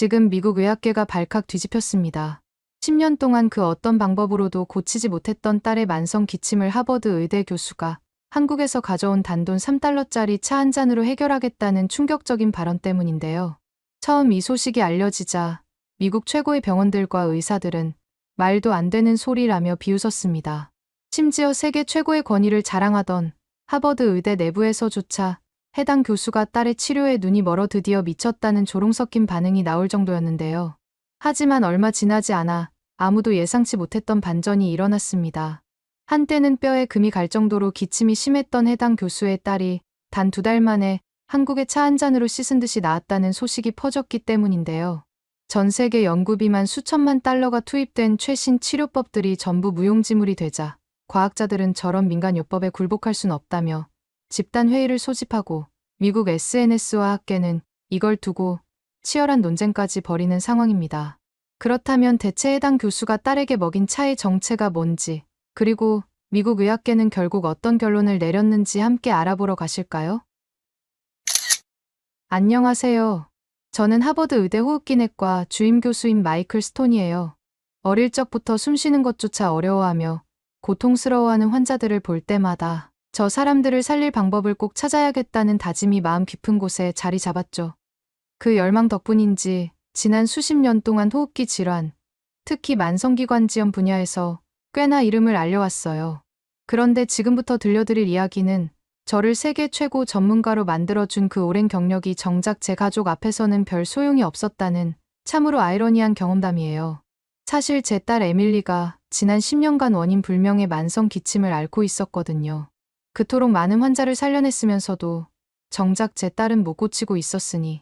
지금 미국 의학계가 발칵 뒤집혔습니다. 10년 동안 그 어떤 방법으로도 고치지 못했던 딸의 만성 기침을 하버드 의대 교수가 한국에서 가져온 단돈 3달러짜리 차 한 잔으로 해결하겠다는 충격적인 발언 때문인데요. 처음 이 소식이 알려지자 미국 최고의 병원들과 의사들은 말도 안 되는 소리라며 비웃었습니다. 심지어 세계 최고의 권위를 자랑하던 하버드 의대 내부에서조차 해당 교수가 딸의 치료에 눈이 멀어 드디어 미쳤다는 조롱 섞인 반응이 나올 정도였는데요. 하지만 얼마 지나지 않아 아무도 예상치 못했던 반전이 일어났습니다. 한때는 뼈에 금이 갈 정도로 기침이 심했던 해당 교수의 딸이 단 2달 만에 한국의 차 한 잔으로 씻은 듯이 나았다는 소식이 퍼졌기 때문인데요. 전 세계 연구비만 수천만 달러가 투입된 최신 치료법들이 전부 무용지물이 되자 과학자들은 저런 민간요법에 굴복할 순 없다며 집단 회의를 소집하고 미국 SNS와 학계는 이걸 두고 치열한 논쟁까지 벌이는 상황입니다. 그렇다면 대체 해당 교수가 딸에게 먹인 차의 정체가 뭔지, 그리고 미국 의학계는 결국 어떤 결론을 내렸는지 함께 알아보러 가실까요? 안녕하세요. 저는 하버드 의대 호흡기내과 주임 교수인 마이클 스톤이에요. 어릴 적부터 숨쉬는 것조차 어려워하며 고통스러워하는 환자들을 볼 때마다 저 사람들을 살릴 방법을 꼭 찾아야겠다는 다짐이 마음 깊은 곳에 자리 잡았죠. 그 열망 덕분인지 지난 수십 년 동안 호흡기 질환, 특히 만성기관지염 분야에서 꽤나 이름을 알려왔어요. 그런데 지금부터 들려드릴 이야기는 저를 세계 최고 전문가로 만들어준 그 오랜 경력이 정작 제 가족 앞에서는 별 소용이 없었다는 참으로 아이러니한 경험담이에요. 사실 제 딸 에밀리가 지난 10년간 원인 불명의 만성 기침을 앓고 있었거든요. 그토록 많은 환자를 살려냈으면서도 정작 제 딸은 못 고치고 있었으니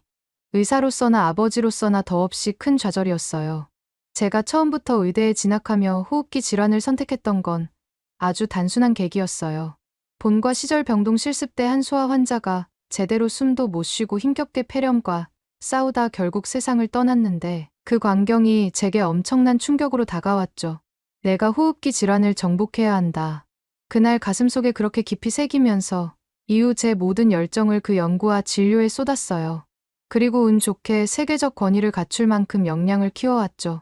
의사로서나 아버지로서나 더없이 큰 좌절이었어요. 제가 처음부터 의대에 진학하며 호흡기 질환을 선택했던 건 아주 단순한 계기였어요. 본과 시절 병동 실습 때 한 소아 환자가 제대로 숨도 못 쉬고 힘겹게 폐렴과 싸우다 결국 세상을 떠났는데 그 광경이 제게 엄청난 충격으로 다가왔죠. 내가 호흡기 질환을 정복해야 한다. 그날 가슴속에 그렇게 깊이 새기면서 이후 제 모든 열정을 그 연구와 진료에 쏟았어요. 그리고 운 좋게 세계적 권위를 갖출 만큼 역량을 키워왔죠.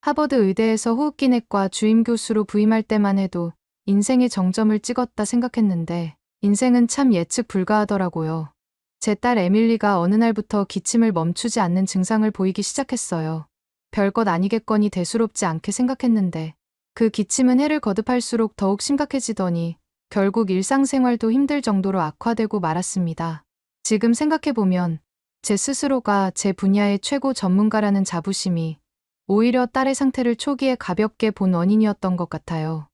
하버드 의대에서 호흡기내과 주임 교수로 부임할 때만 해도 인생의 정점을 찍었다 생각했는데 인생은 참 예측 불가하더라고요. 제 딸 에밀리가 어느 날부터 기침을 멈추지 않는 증상을 보이기 시작했어요. 별것 아니겠거니 대수롭지 않게 생각했는데 그 기침은 해를 거듭할수록 더욱 심각해지더니 결국 일상생활도 힘들 정도로 악화되고 말았습니다. 지금 생각해보면 제 스스로가 제 분야의 최고 전문가라는 자부심이 오히려 딸의 상태를 초기에 가볍게 본 원인이었던 것 같아요.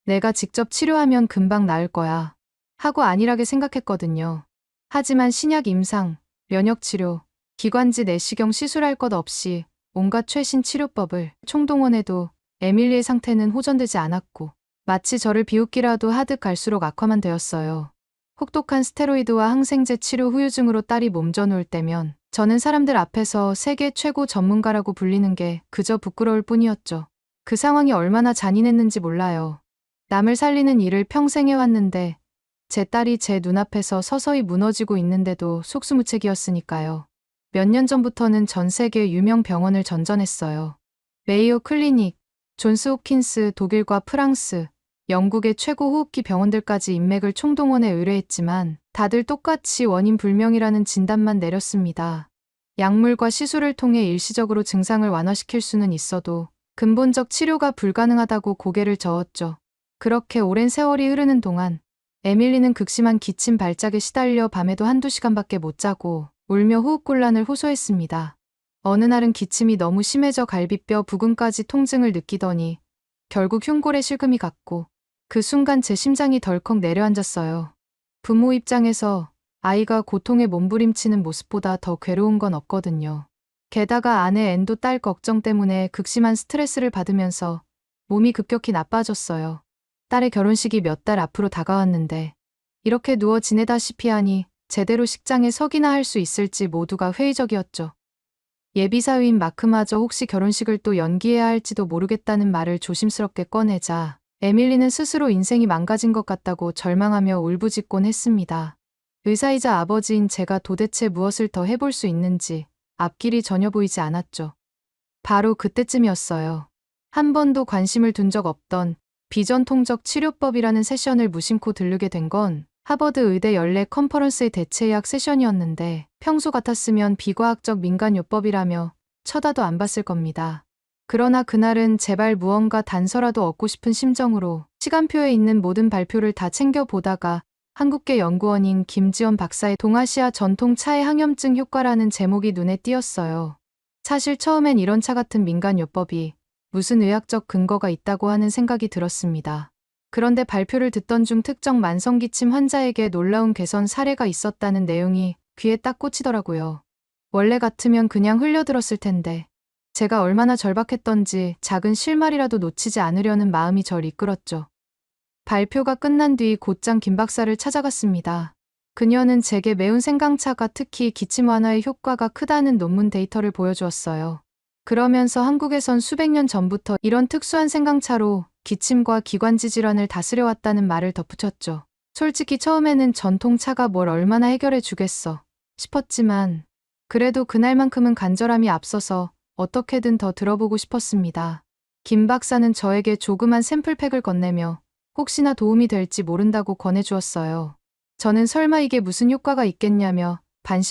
내가 직접 치료하면 금방 나을 거야 하고 안일하게 생각했거든요. 하지만 신약 임상, 면역치료, 기관지 내시경 시술할 것 없이 온갖 최신 치료법을 총동원해도 에밀리의 상태는 호전되지 않았고 마치 저를 비웃기라도 하듯 갈수록 악화만 되었어요. 혹독한 스테로이드와 항생제 치료 후유증으로 딸이 몸져놓을 때면 저는 사람들 앞에서 세계 최고 전문가라고 불리는 게 그저 부끄러울 뿐이었죠. 그 상황이 얼마나 잔인했는지 몰라요. 남을 살리는 일을 평생 해왔는데 제 딸이 제 눈앞에서 서서히 무너지고 있는데도 속수무책이었으니까요. 몇 년 전부터는 전 세계 유명 병원을 전전했어요. 메이오 클리닉, 존스 홉킨스 독일과 프랑스, 영국의 최고 호흡기 병원들까지 인맥을 총동원해 의뢰했지만 다들 똑같이 원인 불명이라는 진단만 내렸습니다. 약물과 시술을 통해 일시적으로 증상을 완화시킬 수는 있어도 근본적 치료가 불가능하다고 고개를 저었죠. 그렇게 오랜 세월이 흐르는 동안 에밀리는 극심한 기침 발작에 시달려 밤에도 한두 시간밖에 못 자고 울며 호흡곤란을 호소했습니다. 어느 날은 기침이 너무 심해져 갈비뼈 부근까지 통증을 느끼더니 결국 흉골에 실금이 갔고 그 순간 제 심장이 덜컥 내려앉았어요. 부모 입장에서 아이가 고통에 몸부림치는 모습보다 더 괴로운 건 없거든요. 게다가 아내 앤도 딸 걱정 때문에 극심한 스트레스를 받으면서 몸이 급격히 나빠졌어요. 딸의 결혼식이 몇 달 앞으로 다가왔는데 이렇게 누워 지내다시피 하니 제대로 식장에 서기나 할 수 있을지 모두가 회의적이었죠. 예비사위인 마크마저 혹시 결혼식을 또 연기해야 할지도 모르겠다는 말을 조심스럽게 꺼내자 에밀리는 스스로 인생이 망가진 것 같다고 절망하며 울부짖곤 했습니다. 의사이자 아버지인 제가 도대체 무엇을 더 해볼 수 있는지 앞길이 전혀 보이지 않았죠. 바로 그때쯤이었어요. 한 번도 관심을 둔 적 없던 비전통적 치료법이라는 세션을 무심코 들르게 된 건 하버드 의대 연례 컨퍼런스의 대체의학 세션이었는데 평소 같았으면 비과학적 민간요법이라며 쳐다도 안 봤을 겁니다. 그러나 그날은 제발 무언가 단서라도 얻고 싶은 심정으로 시간표에 있는 모든 발표를 다 챙겨보다가 한국계 연구원인 김지원 박사의 동아시아 전통 차의 항염증 효과라는 제목이 눈에 띄었어요. 사실 처음엔 이런 차 같은 민간요법이 무슨 의학적 근거가 있다고 하는 생각이 들었습니다. 그런데 발표를 듣던 중 특정 만성기침 환자에게 놀라운 개선 사례가 있었다는 내용이 귀에 딱 꽂히더라고요. 원래 같으면 그냥 흘려들었을 텐데 제가 얼마나 절박했던지 작은 실말이라도 놓치지 않으려는 마음이 절 이끌었죠. 발표가 끝난 뒤 곧장 김 박사를 찾아갔습니다. 그녀는 제게 매운 생강차가 특히 기침 완화에 효과가 크다는 논문 데이터를 보여주었어요. 그러면서 한국에선 수백 년 전부터 이런 특수한 생강차로 기침과 기관지 질환을 다스려왔다는 말을 덧붙였죠. 솔직히 처음에는 전통차가 뭘 얼마나 해결해 주겠어 싶었지만 그래도 그날만큼은 간절함이 앞서서 어떻게든 더 들어보고 싶었습니다. 김 박사는 저에게 조그만 샘플팩을 건네며 혹시나 도움이 될지 모른다고 권해주었어요. 저는 설마 이게 무슨 효과가 있겠냐며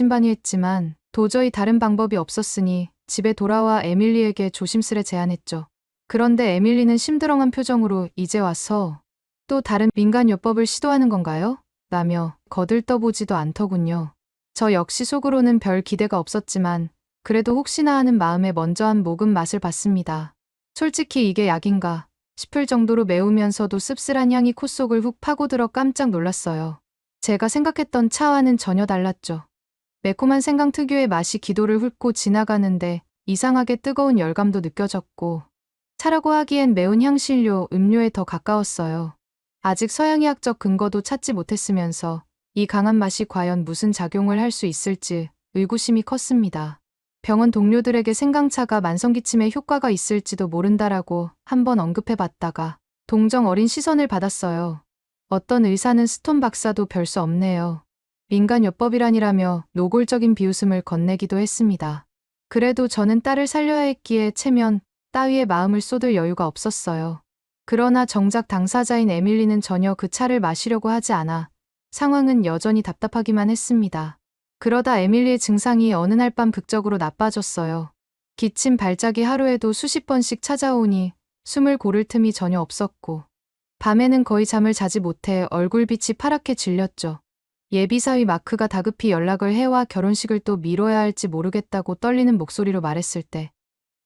반신반의했지만 도저히 다른 방법이 없었으니 집에 돌아와 에밀리에게 조심스레 제안했죠. 그런데 에밀리는 심드렁한 표정으로 이제 와서 또 다른 민간요법을 시도하는 건가요? 라며 거들떠보지도 않더군요. 저 역시 속으로는 별 기대가 없었지만 그래도 혹시나 하는 마음에 먼저 한 모금 맛을 봤습니다. 솔직히 이게 약인가 싶을 정도로 매우면서도 씁쓸한 향이 콧속을 훅 파고들어 깜짝 놀랐어요. 제가 생각했던 차와는 전혀 달랐죠. 매콤한 생강 특유의 맛이 기도를 훑고 지나가는데 이상하게 뜨거운 열감도 느껴졌고 차라고 하기엔 매운 향신료, 음료에 더 가까웠어요. 아직 서양의학적 근거도 찾지 못했으면서 이 강한 맛이 과연 무슨 작용을 할 수 있을지 의구심이 컸습니다. 병원 동료들에게 생강차가 만성기침에 효과가 있을지도 모른다라고 한번 언급해봤다가 동정 어린 시선을 받았어요. 어떤 의사는 스톤 박사도 별 수 없네요. 민간요법이라니라며 노골적인 비웃음을 건네기도 했습니다. 그래도 저는 딸을 살려야 했기에 체면 따위에 마음을 쏟을 여유가 없었어요. 그러나 정작 당사자인 에밀리는 전혀 그 차를 마시려고 하지 않아 상황은 여전히 답답하기만 했습니다. 그러다 에밀리의 증상이 어느 날 밤 극적으로 나빠졌어요. 기침 발작이 하루에도 수십 번씩 찾아오니 숨을 고를 틈이 전혀 없었고 밤에는 거의 잠을 자지 못해 얼굴빛이 파랗게 질렸죠. 예비사위 마크가 다급히 연락을 해와 결혼식을 또 미뤄야 할지 모르겠다고 떨리는 목소리로 말했을 때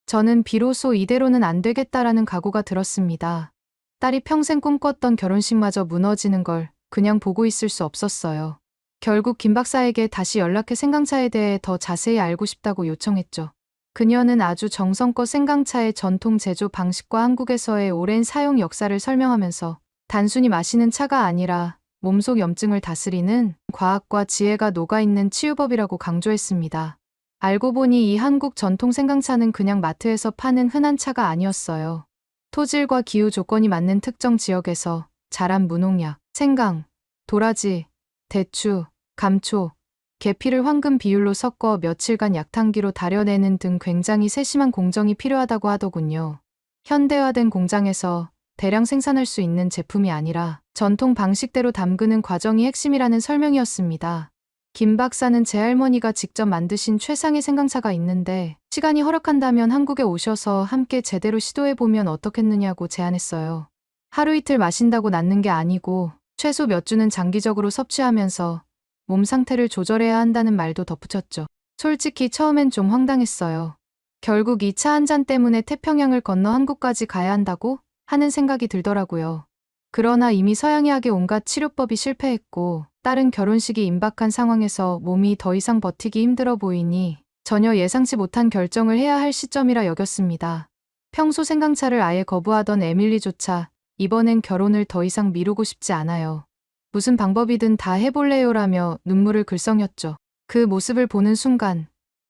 저는 비로소 이대로는 안 되겠다라는 각오가 들었습니다. 딸이 평생 꿈꿨던 결혼식마저 무너지는 걸 그냥 보고 있을 수 없었어요. 결국 김 박사에게 다시 연락해 생강차에 대해 더 자세히 알고 싶다고 요청했죠. 그녀는 아주 정성껏 생강차의 전통 제조 방식과 한국에서의 오랜 사용 역사를 설명하면서 단순히 마시는 차가 아니라 몸속 염증을 다스리는 과학과 지혜가 녹아있는 치유법이라고 강조했습니다. 알고 보니 이 한국 전통 생강차는 그냥 마트에서 파는 흔한 차가 아니었어요. 토질과 기후 조건이 맞는 특정 지역에서 자란 무농약, 생강, 도라지, 대추, 감초, 계피를 황금 비율로 섞어 며칠간 약탕기로 달여내는 등 굉장히 세심한 공정이 필요하다고 하더군요. 현대화된 공장에서 대량 생산할 수 있는 제품이 아니라 전통 방식대로 담그는 과정이 핵심이라는 설명이었습니다. 김 박사는 제 할머니가 직접 만드신 최상의 생강차가 있는데 시간이 허락한다면 한국에 오셔서 함께 제대로 시도해보면 어떻겠느냐고 제안했어요. 하루 이틀 마신다고 낫는 게 아니고 최소 몇 주는 장기적으로 섭취하면서 몸 상태를 조절해야 한다는 말도 덧붙였죠. 솔직히 처음엔 좀 황당했어요. 결국 이 차 한 잔 때문에 태평양을 건너 한국까지 가야 한다고 하는 생각이 들더라고요. 그러나 이미 서양의학의 온갖 치료법이 실패했고 딸은 결혼식이 임박한 상황에서 몸이 더 이상 버티기 힘들어 보이니 전혀 예상치 못한 결정을 해야 할 시점이라 여겼습니다. 평소 생강차를 아예 거부하던 에밀리조차 이번엔 결혼을 더 이상 미루고 싶지 않아요. 무슨 방법이든 다 해볼래요라며 눈물을 글썽였죠. 그 모습을 보는 순간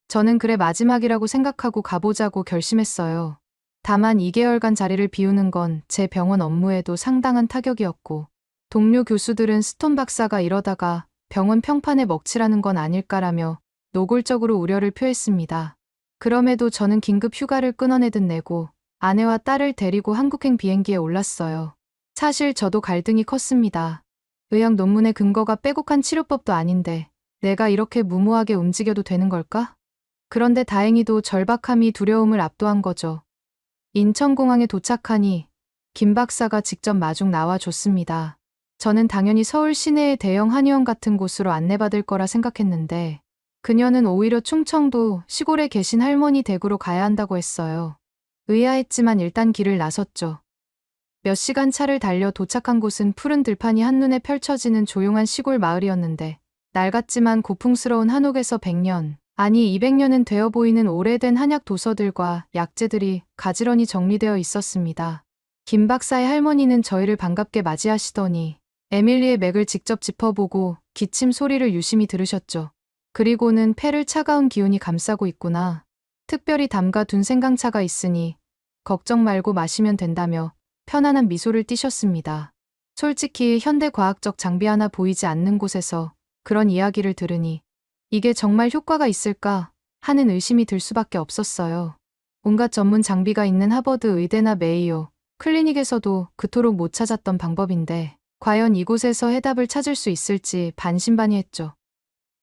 저는 그래 마지막이라고 생각하고 가보자고 결심했어요. 다만 2개월간 자리를 비우는 건 제 병원 업무에도 상당한 타격이었고 동료 교수들은 스톤 박사가 이러다가 병원 평판에 먹칠하는 건 아닐까라며 노골적으로 우려를 표했습니다. 그럼에도 저는 긴급 휴가를 끊어내듯 내고 아내와 딸을 데리고 한국행 비행기에 올랐어요. 사실 저도 갈등이 컸습니다. 의학 논문의 근거가 빼곡한 치료법도 아닌데 내가 이렇게 무모하게 움직여도 되는 걸까? 그런데 다행히도 절박함이 두려움을 압도한 거죠. 인천공항에 도착하니 김 박사가 직접 마중 나와줬습니다. 저는 당연히 서울 시내의 대형 한의원 같은 곳으로 안내받을 거라 생각했는데 그녀는 오히려 충청도 시골에 계신 할머니 댁으로 가야 한다고 했어요. 의아했지만 일단 길을 나섰죠. 몇 시간 차를 달려 도착한 곳은 푸른 들판이 한눈에 펼쳐지는 조용한 시골 마을이었는데 낡았지만 고풍스러운 한옥에서 100년, 아니 200년은 되어 보이는 오래된 한약 도서들과 약재들이 가지런히 정리되어 있었습니다. 김 박사의 할머니는 저희를 반갑게 맞이하시더니 에밀리의 맥을 직접 짚어보고 기침 소리를 유심히 들으셨죠. 그리고는 폐를 차가운 기운이 감싸고 있구나. 특별히 담가둔 생강차가 있으니 걱정 말고 마시면 된다며 편안한 미소를 띠셨습니다. 솔직히 현대과학적 장비 하나 보이지 않는 곳에서 그런 이야기를 들으니 이게 정말 효과가 있을까 하는 의심이 들 수밖에 없었어요. 온갖 전문 장비가 있는 하버드 의대나 메이오 클리닉에서도 그토록 못 찾았던 방법인데 과연 이곳에서 해답을 찾을 수 있을지 반신반의했죠.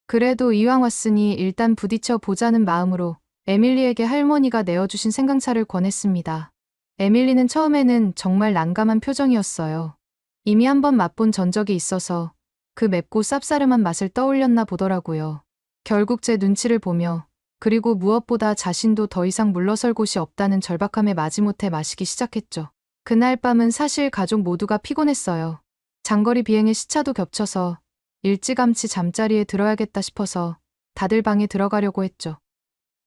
그래도 이왕 왔으니 일단 부딪혀 보자는 마음으로 에밀리에게 할머니가 내어주신 생강차를 권했습니다. 에밀리는 처음에는 정말 난감한 표정이었어요. 이미 한번 맛본 전적이 있어서 그 맵고 쌉싸름한 맛을 떠올렸나 보더라고요. 결국 제 눈치를 보며 그리고 무엇보다 자신도 더 이상 물러설 곳이 없다는 절박함에 마지못해 마시기 시작했죠. 그날 밤은 사실 가족 모두가 피곤했어요. 장거리 비행의 시차도 겹쳐서 일찌감치 잠자리에 들어야겠다 싶어서 다들 방에 들어가려고 했죠.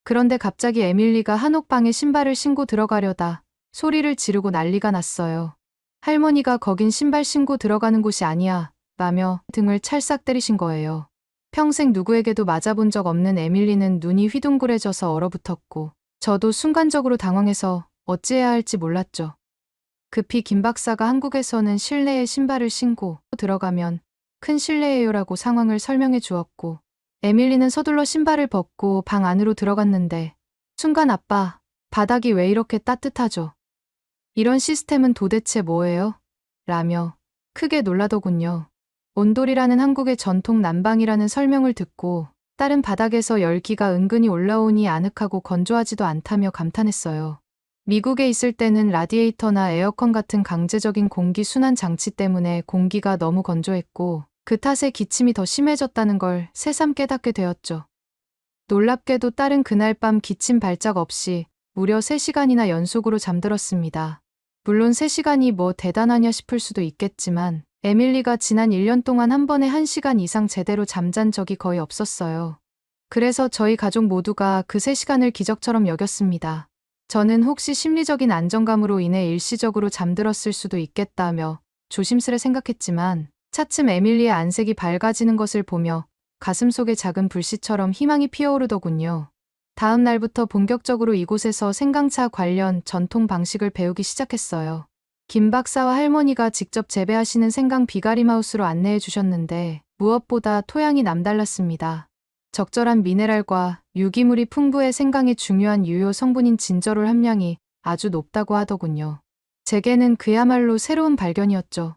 그런데 갑자기 에밀리가 한옥방에 신발을 신고 들어가려다 소리를 지르고 난리가 났어요. 할머니가 거긴 신발 신고 들어가는 곳이 아니야 라며 등을 찰싹 때리신 거예요. 평생 누구에게도 맞아본 적 없는 에밀리는 눈이 휘둥그레져서 얼어붙었고 저도 순간적으로 당황해서 어찌해야 할지 몰랐죠. 급히 김 박사가 한국에서는 실내에 신발을 신고 들어가면 큰 실례예요라고 상황을 설명해 주었고 에밀리는 서둘러 신발을 벗고 방 안으로 들어갔는데 순간 아빠, 바닥이 왜 이렇게 따뜻하죠? 이런 시스템은 도대체 뭐예요? 라며 크게 놀라더군요. 온돌이라는 한국의 전통 난방이라는 설명을 듣고 딸은 바닥에서 열기가 은근히 올라오니 아늑하고 건조하지도 않다며 감탄했어요. 미국에 있을 때는 라디에이터나 에어컨 같은 강제적인 공기 순환 장치 때문에 공기가 너무 건조했고 그 탓에 기침이 더 심해졌다는 걸 새삼 깨닫게 되었죠. 놀랍게도 딸은 그날 밤 기침 발작 없이 무려 3시간이나 연속으로 잠들었습니다. 물론 3시간이 뭐 대단하냐 싶을 수도 있겠지만 에밀리가 지난 1년 동안 한 번에 1시간 이상 제대로 잠잔 적이 거의 없었어요. 그래서 저희 가족 모두가 그 3시간을 기적처럼 여겼습니다. 저는 혹시 심리적인 안정감으로 인해 일시적으로 잠들었을 수도 있겠다며 조심스레 생각했지만 차츰 에밀리의 안색이 밝아지는 것을 보며 가슴속에 작은 불씨처럼 희망이 피어오르더군요. 다음 날부터 본격적으로 이곳에서 생강차 관련 전통 방식을 배우기 시작했어요. 김 박사와 할머니가 직접 재배하시는 생강 비가림하우스로 안내해 주셨는데 무엇보다 토양이 남달랐습니다. 적절한 미네랄과 유기물이 풍부해 생강의 중요한 유효 성분인 진저롤 함량이 아주 높다고 하더군요. 제게는 그야말로 새로운 발견이었죠.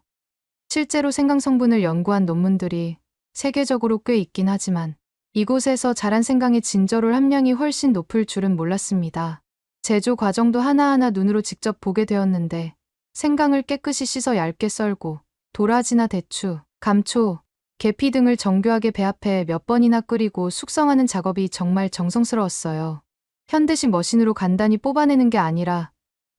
실제로 생강 성분을 연구한 논문들이 세계적으로 꽤 있긴 하지만 이곳에서 자란 생강의 진저롤 함량이 훨씬 높을 줄은 몰랐습니다. 제조 과정도 하나하나 눈으로 직접 보게 되었는데 생강을 깨끗이 씻어 얇게 썰고 도라지나 대추, 감초, 계피 등을 정교하게 배합해 몇 번이나 끓이고 숙성하는 작업이 정말 정성스러웠어요. 현대식 머신으로 간단히 뽑아내는 게 아니라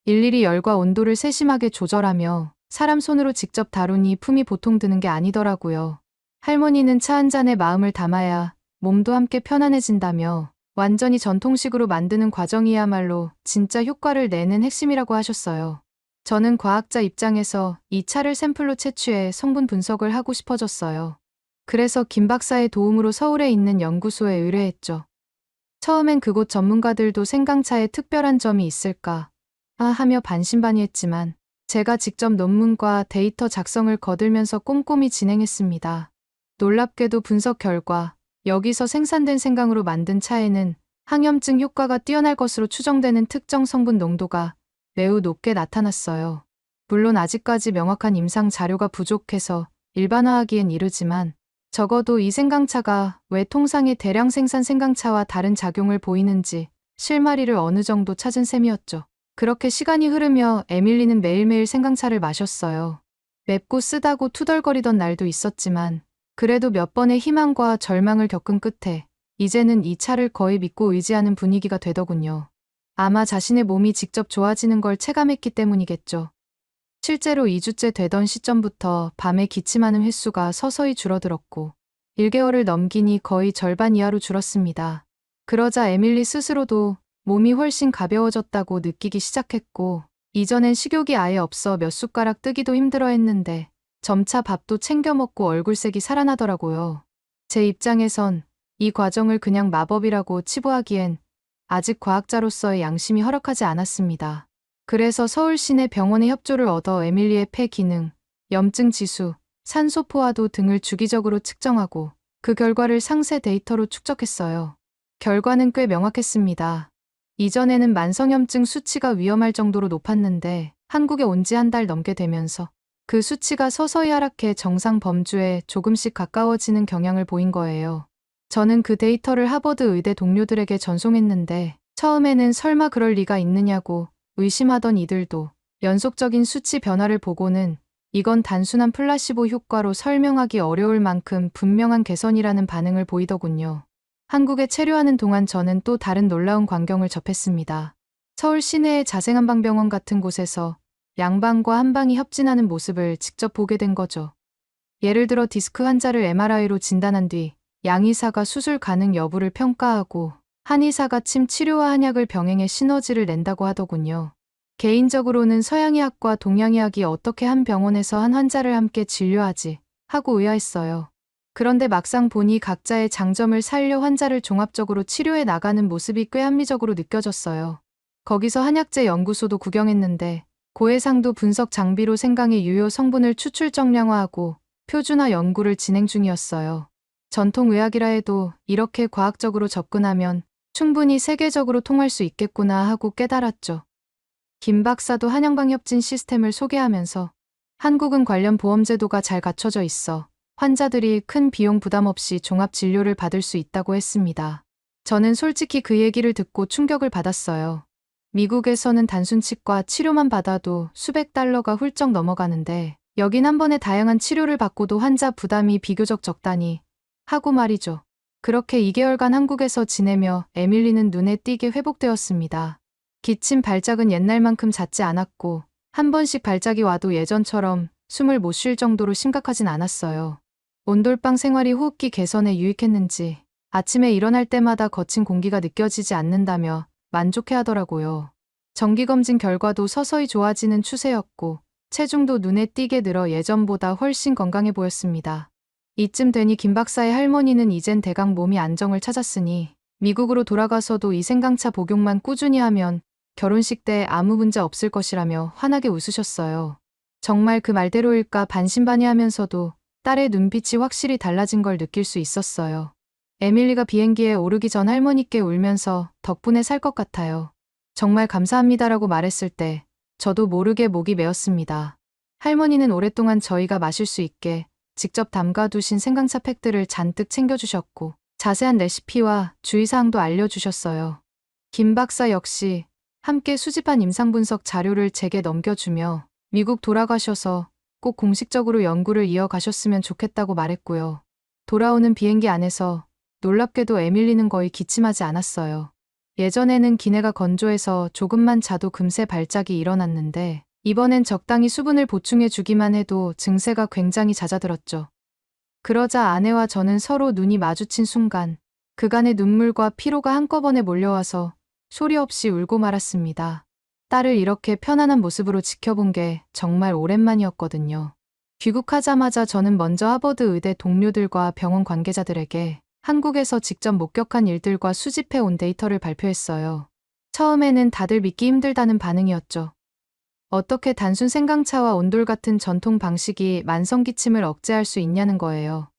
일일이 열과 온도를 세심하게 조절하며 사람 손으로 직접 다루니 품이 보통 드는 게 아니더라고요. 할머니는 차 한 잔에 마음을 담아야 몸도 함께 편안해진다며 완전히 전통식으로 만드는 과정이야말로 진짜 효과를 내는 핵심이라고 하셨어요. 저는 과학자 입장에서 이 차를 샘플로 채취해 성분 분석을 하고 싶어졌어요. 그래서 김 박사의 도움으로 서울에 있는 연구소에 의뢰했죠. 처음엔 그곳 전문가들도 생강차에 특별한 점이 있을까 하며 반신반의했지만 제가 직접 논문과 데이터 작성을 거들면서 꼼꼼히 진행했습니다. 놀랍게도 분석 결과 여기서 생산된 생강으로 만든 차에는 항염증 효과가 뛰어날 것으로 추정되는 특정 성분 농도가 매우 높게 나타났어요. 물론 아직까지 명확한 임상 자료가 부족해서 일반화하기엔 이르지만 적어도 이 생강차가 왜 통상의 대량 생산 생강차와 다른 작용을 보이는지 실마리를 어느 정도 찾은 셈이었죠. 그렇게 시간이 흐르며 에밀리는 매일매일 생강차를 마셨어요. 맵고 쓰다고 투덜거리던 날도 있었지만 그래도 몇 번의 희망과 절망을 겪은 끝에 이제는 이 차를 거의 믿고 의지하는 분위기가 되더군요. 아마 자신의 몸이 직접 좋아지는 걸 체감했기 때문이겠죠. 실제로 2주째 되던 시점부터 밤에 기침하는 횟수가 서서히 줄어들었고 1개월을 넘기니 거의 절반 이하로 줄었습니다. 그러자 에밀리 스스로도 몸이 훨씬 가벼워졌다고 느끼기 시작했고 이전엔 식욕이 아예 없어 몇 숟가락 뜨기도 힘들어했는데 점차 밥도 챙겨 먹고 얼굴색이 살아나더라고요. 제 입장에선 이 과정을 그냥 마법이라고 치부하기엔 아직 과학자로서의 양심이 허락하지 않았습니다. 그래서 서울 시내 병원의 협조를 얻어 에밀리의 폐 기능, 염증 지수, 산소 포화도 등을 주기적으로 측정하고 그 결과를 상세 데이터로 축적했어요. 결과는 꽤 명확했습니다. 이전에는 만성염증 수치가 위험할 정도로 높았는데 한국에 온 지 한 달 넘게 되면서 그 수치가 서서히 하락해 정상 범주에 조금씩 가까워지는 경향을 보인 거예요. 저는 그 데이터를 하버드 의대 동료들에게 전송했는데 처음에는 설마 그럴 리가 있느냐고 의심하던 이들도 연속적인 수치 변화를 보고는 이건 단순한 플라시보 효과로 설명하기 어려울 만큼 분명한 개선이라는 반응을 보이더군요. 한국에 체류하는 동안 저는 또 다른 놀라운 광경을 접했습니다. 서울 시내의 자생한방병원 같은 곳에서 양방과 한방이 협진하는 모습을 직접 보게 된 거죠. 예를 들어 디스크 환자를 MRI로 진단한 뒤 양의사가 수술 가능 여부를 평가하고 한의사가 침 치료와 한약을 병행해 시너지를 낸다고 하더군요. 개인적으로는 서양의학과 동양의학이 어떻게 한 병원에서 한 환자를 함께 진료하지 하고 의아했어요. 그런데 막상 보니 각자의 장점을 살려 환자를 종합적으로 치료해 나가는 모습이 꽤 합리적으로 느껴졌어요. 거기서 한약재 연구소도 구경했는데 고해상도 분석 장비로 생강의 유효 성분을 추출 정량화하고 표준화 연구를 진행 중이었어요. 전통의학이라 해도 이렇게 과학적으로 접근하면 충분히 세계적으로 통할 수 있겠구나 하고 깨달았죠. 김 박사도 한양방 협진 시스템을 소개하면서 한국은 관련 보험 제도가 잘 갖춰져 있어 환자들이 큰 비용 부담 없이 종합 진료를 받을 수 있다고 했습니다. 저는 솔직히 그 얘기를 듣고 충격을 받았어요. 미국에서는 단순 치과 치료만 받아도 수백 달러가 훌쩍 넘어가는데 여긴 한 번에 다양한 치료를 받고도 환자 부담이 비교적 적다니 하고 말이죠. 그렇게 2개월간 한국에서 지내며 에밀리는 눈에 띄게 회복되었습니다. 기침 발작은 옛날만큼 잦지 않았고 한 번씩 발작이 와도 예전처럼 숨을 못 쉴 정도로 심각하진 않았어요. 온돌방 생활이 호흡기 개선에 유익했는지 아침에 일어날 때마다 거친 공기가 느껴지지 않는다며 만족해하더라고요. 정기검진 결과도 서서히 좋아지는 추세였고 체중도 눈에 띄게 늘어 예전보다 훨씬 건강해 보였습니다. 이쯤 되니 김 박사의 할머니는 이젠 대강 몸이 안정을 찾았으니 미국으로 돌아가서도 이 생강차 복용만 꾸준히 하면 결혼식 때 아무 문제 없을 것이라며 환하게 웃으셨어요. 정말 그 말대로일까 반신반의하면서도 딸의 눈빛이 확실히 달라진 걸 느낄 수 있었어요. 에밀리가 비행기에 오르기 전 할머니께 울면서 덕분에 살 것 같아요. 정말 감사합니다라고 말했을 때 저도 모르게 목이 메었습니다. 할머니는 오랫동안 저희가 마실 수 있게 직접 담가두신 생강차 팩들을 잔뜩 챙겨주셨고 자세한 레시피와 주의사항도 알려주셨어요. 김 박사 역시 함께 수집한 임상분석 자료를 제게 넘겨주며 미국 돌아가셔서 꼭 공식적으로 연구를 이어가셨으면 좋겠다고 말했고요. 돌아오는 비행기 안에서 놀랍게도 에밀리는 거의 기침하지 않았어요. 예전에는 기내가 건조해서 조금만 자도 금세 발작이 일어났는데 이번엔 적당히 수분을 보충해 주기만 해도 증세가 굉장히 잦아들었죠. 그러자 아내와 저는 서로 눈이 마주친 순간 그간의 눈물과 피로가 한꺼번에 몰려와서 소리 없이 울고 말았습니다. 딸을 이렇게 편안한 모습으로 지켜본 게 정말 오랜만이었거든요. 귀국하자마자 저는 먼저 하버드 의대 동료들과 병원 관계자들에게 한국에서 직접 목격한 일들과 수집해 온 데이터를 발표했어요. 처음에는 다들 믿기 힘들다는 반응이었죠. 어떻게 단순 생강차와 온돌 같은 전통 방식이 만성 기침을 억제할 수 있냐는 거예요.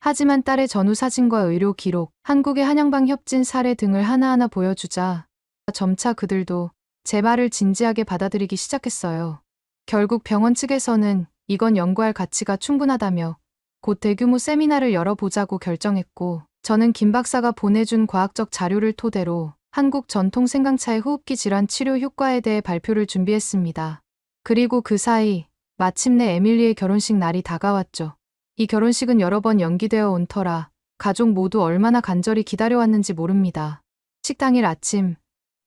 하지만 딸의 전후 사진과 의료 기록, 한국의 한양방 협진 사례 등을 하나하나 보여주자 점차 그들도 제 말을 진지하게 받아들이기 시작했어요. 결국 병원 측에서는 이건 연구할 가치가 충분하다며 곧 대규모 세미나를 열어보자고 결정했고, 저는 김 박사가 보내준 과학적 자료를 토대로 한국 전통 생강차의 호흡기 질환 치료 효과에 대해 발표를 준비했습니다. 그리고 그 사이 마침내 에밀리의 결혼식 날이 다가왔죠. 이 결혼식은 여러 번 연기되어 온 터라 가족 모두 얼마나 간절히 기다려왔는지 모릅니다. 식당일 아침,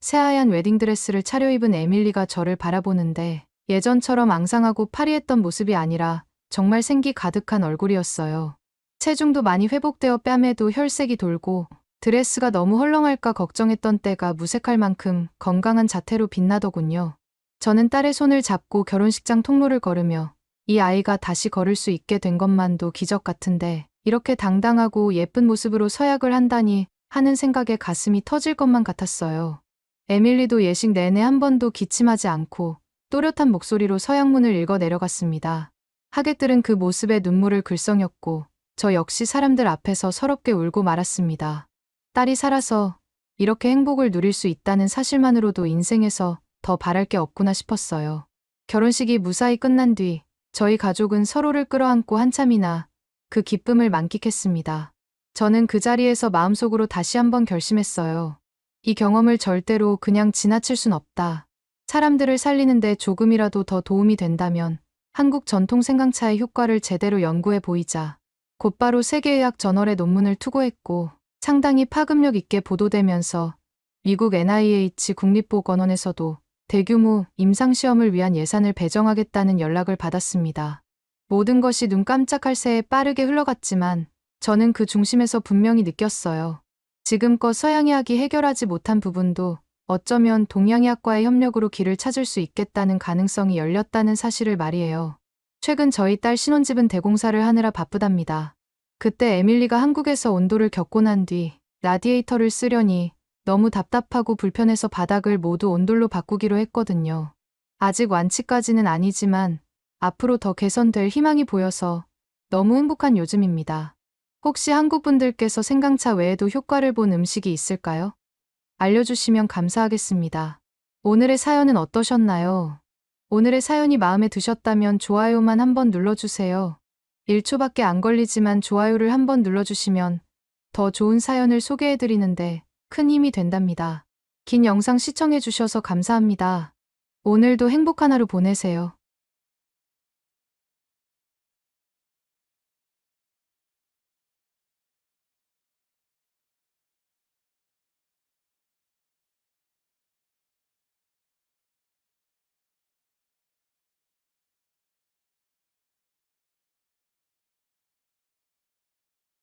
새하얀 웨딩드레스를 차려입은 에밀리가 저를 바라보는데 예전처럼 앙상하고 파리했던 모습이 아니라 정말 생기 가득한 얼굴이었어요. 체중도 많이 회복되어 뺨에도 혈색이 돌고 드레스가 너무 헐렁할까 걱정했던 때가 무색할 만큼 건강한 자태로 빛나더군요. 저는 딸의 손을 잡고 결혼식장 통로를 걸으며 이 아이가 다시 걸을 수 있게 된 것만도 기적 같은데 이렇게 당당하고 예쁜 모습으로 서약을 한다니 하는 생각에 가슴이 터질 것만 같았어요. 에밀리도 예식 내내 한 번도 기침하지 않고 또렷한 목소리로 서약문을 읽어 내려갔습니다. 하객들은 그 모습에 눈물을 글썽였고 저 역시 사람들 앞에서 서럽게 울고 말았습니다. 딸이 살아서 이렇게 행복을 누릴 수 있다는 사실만으로도 인생에서 더 바랄 게 없구나 싶었어요. 결혼식이 무사히 끝난 뒤 저희 가족은 서로를 끌어안고 한참이나 그 기쁨을 만끽했습니다. 저는 그 자리에서 마음속으로 다시 한번 결심했어요. 이 경험을 절대로 그냥 지나칠 순 없다. 사람들을 살리는데 조금이라도 더 도움이 된다면 한국 전통 생강차의 효과를 제대로 연구해 보이자. 곧바로 세계의학 저널에 논문을 투고했고 상당히 파급력 있게 보도되면서 미국 NIH 국립보건원에서도 대규모 임상시험을 위한 예산을 배정하겠다는 연락을 받았습니다. 모든 것이 눈 깜짝할 새에 빠르게 흘러갔지만 저는 그 중심에서 분명히 느꼈어요. 지금껏 서양의학이 해결하지 못한 부분도 어쩌면 동양의학과의 협력으로 길을 찾을 수 있겠다는 가능성이 열렸다는 사실을 말이에요. 최근 저희 딸 신혼집은 대공사를 하느라 바쁘답니다. 그때 에밀리가 한국에서 온도를 겪고 난 뒤 라디에이터를 쓰려니 너무 답답하고 불편해서 바닥을 모두 온돌로 바꾸기로 했거든요. 아직 완치까지는 아니지만 앞으로 더 개선될 희망이 보여서 너무 행복한 요즘입니다. 혹시 한국 분들께서 생강차 외에도 효과를 본 음식이 있을까요? 알려주시면 감사하겠습니다. 오늘의 사연은 어떠셨나요? 오늘의 사연이 마음에 드셨다면 좋아요만 한번 눌러주세요. 1초밖에 안 걸리지만 좋아요를 한번 눌러주시면 더 좋은 사연을 소개해드리는데 큰 힘이 된답니다. 긴 영상 시청해주셔서 감사합니다. 오늘도 행복한 하루 보내세요.